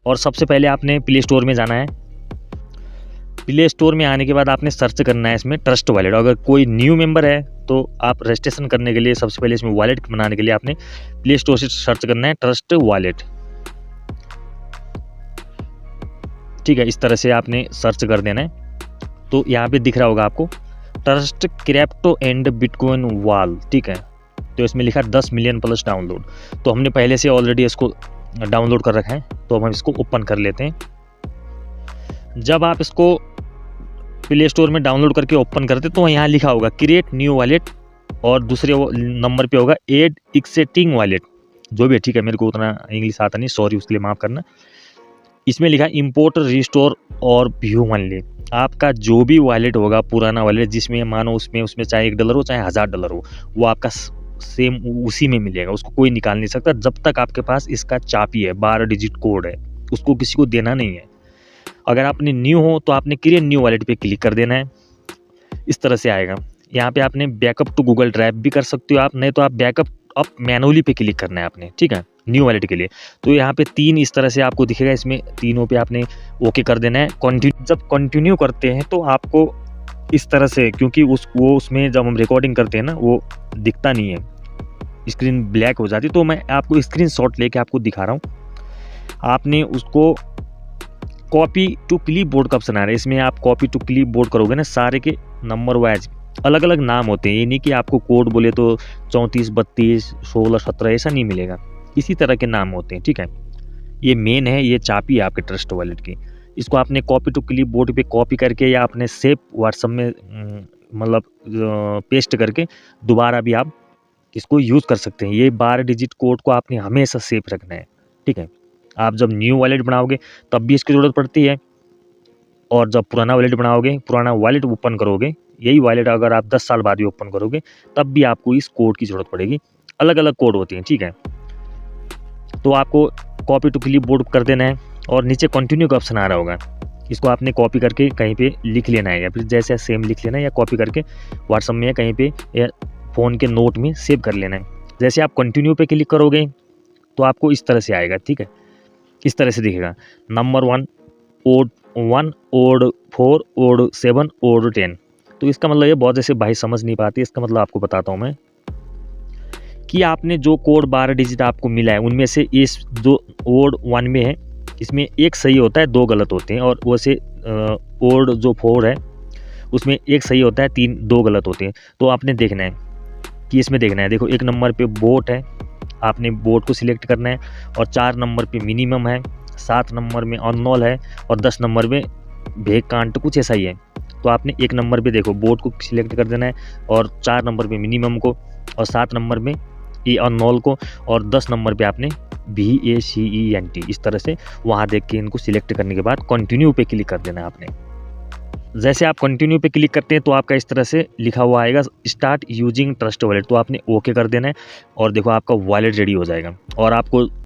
और सबसे पहले आपने प्ले स्टोर में जाना है। प्ले स्टोर में आने के बाद आपने सर्च करना है इसमें ट्रस्ट वॉलेट। अगर कोई न्यू मेंबर है तो आप रजिस्ट्रेशन करने के लिए सबसे पहले इसमें वॉलेट बनाने के लिए आपने प्ले स्टोर से सर्च करना है ट्रस्ट वॉलेट। ठीक है, इस तरह से आपने सर्च कर देना है। तो यहाँ पे दिख रहा होगा आपको trust crypto and bitcoin wall. ठीक है, तो इसमें लिखा है 10 मिलियन प्लस डाउनलोड। तो हमने पहले से ऑलरेडी इसको डाउनलोड कर रखा है, तो हम इसको ओपन कर लेते हैं। जब आप इसको प्ले स्टोर में डाउनलोड करके ओपन करते तो यहाँ लिखा होगा क्रिएट न्यू वॉलेट और दूसरे नंबर पे होगा एड एक्सिस्टिंग वॉलेट, जो भी है। ठीक है, मेरे को उतना इंग्लिश आता नहीं, सॉरी, उसके लिए माफ़ करना। इसमें लिखा है इम्पोर्ट रिस्टोर और व्यू ओनली। आपका जो भी वॉलेट होगा, पुराना वॉलेट जिसमें मानो उसमें चाहे $1 हो चाहे $1000 हो, वो आपका सेम उसी में मिलेगा, उसको कोई निकाल नहीं सकता जब तक आपके पास इसका चाबी है, 12 डिजिट कोड है, उसको किसी को देना नहीं है। अगर आपने न्यू हो तो आपने क्रिएट न्यू वॉलेट पे क्लिक कर देना है। इस तरह से आएगा। यहाँ पे आपने बैकअप टू गूगल ड्राइव भी कर सकते हो आप, नहीं तो आप बैकअप अप मैनुअली पे क्लिक करना है आपने। ठीक है, न्यू वॉलेट के लिए। तो यहाँ पे 3 इस तरह से आपको दिखेगा, इसमें तीनों पे आपने ओके कर देना है। कंटिन्यू जब कंटिन्यू करते हैं तो आपको इस तरह से, क्योंकि उसमें जब हम रिकॉर्डिंग करते हैं ना, वो दिखता नहीं है, स्क्रीन ब्लैक हो जाती है। तो मैं आपको स्क्रीनशॉट लेके आपको दिखा रहा हूँ। आपने उसको कॉपी टू क्लिप बोर्ड का ऑप्शन आ रहा है, इसमें आप कॉपी टू क्लिप बोर्ड करोगे ना, सारे के नंबर वाइज अलग अलग नाम होते हैं। ये नहीं कि आपको कोड बोले तो 34, 32, 16, 17 ऐसा नहीं मिलेगा, इसी तरह के नाम होते हैं। ठीक है, ये मेन है, ये चाबी है आपके ट्रस्ट वॉलेट की। इसको आपने कॉपी टू क्लिप बोर्ड पे कॉपी करके या आपने सेव व्हाट्सएप में मतलब पेस्ट करके दोबारा भी आप इसको यूज़ कर सकते हैं। ये 12 डिजिट कोड को आपने हमेशा सेव रखना है। ठीक है, आप जब न्यू वॉलेट बनाओगे तब भी इसकी ज़रूरत पड़ती है, और जब पुराना वॉलेट बनाओगे, पुराना वॉलेट ओपन करोगे, यही वॉलेट अगर आप 10 साल बाद भी ओपन करोगे तब भी आपको इस कोड की ज़रूरत पड़ेगी। अलग अलग कोड होती हैं। ठीक है, तो आपको कॉपी टू क्लिप बोर्ड कर देना है और नीचे कंटिन्यू का ऑप्शन आ रहा होगा, इसको आपने कॉपी करके कहीं पे लिख लेना है, या फिर जैसे सेम लिख लेना है, या कॉपी करके व्हाट्सएप में या कहीं पे या फ़ोन के नोट में सेव कर लेना है। जैसे आप कंटिन्यू पे क्लिक करोगे तो आपको इस तरह से आएगा। ठीक है, इस तरह से दिखेगा नंबर 1 ओड 1 ओड 4 ओड 7 ओड 10। तो इसका मतलब ये बहुत जैसे भाई समझ नहीं पाती, इसका मतलब आपको बताता हूँ मैं कि आपने जो कोड 12 डिजिट आपको मिला है, उनमें से इस जो ओड 1 में है, इसमें एक सही होता है, 2 गलत होते हैं, और वैसे ओड जो 4 है उसमें एक सही होता है, 2 गलत होते हैं। तो आपने देखना है कि इसमें देखना है, देखो 1 नंबर पे बोट है, आपने बोट को सिलेक्ट करना है, और 4 नंबर पे मिनिमम है, 7 नंबर में अननोन है, और 10 नंबर में भेग कांट, कुछ ऐसा ही है। तो आपने 1 नंबर पे देखो बोट को सिलेक्ट कर देना है, और 4 नंबर पे मिनिमम को, और 7 नंबर में ई अननोन को, और 10 नंबर पे आपने VACENT, इस तरह से वहाँ देख के इनको सिलेक्ट करने के बाद कंटिन्यू पे क्लिक कर देना है आपने। जैसे आप कंटिन्यू पे क्लिक करते हैं तो आपका इस तरह से लिखा हुआ आएगा स्टार्ट यूजिंग ट्रस्ट वॉलेट, तो आपने ओके कर देना है, और देखो आपका वॉलेट रेडी हो जाएगा। और आपको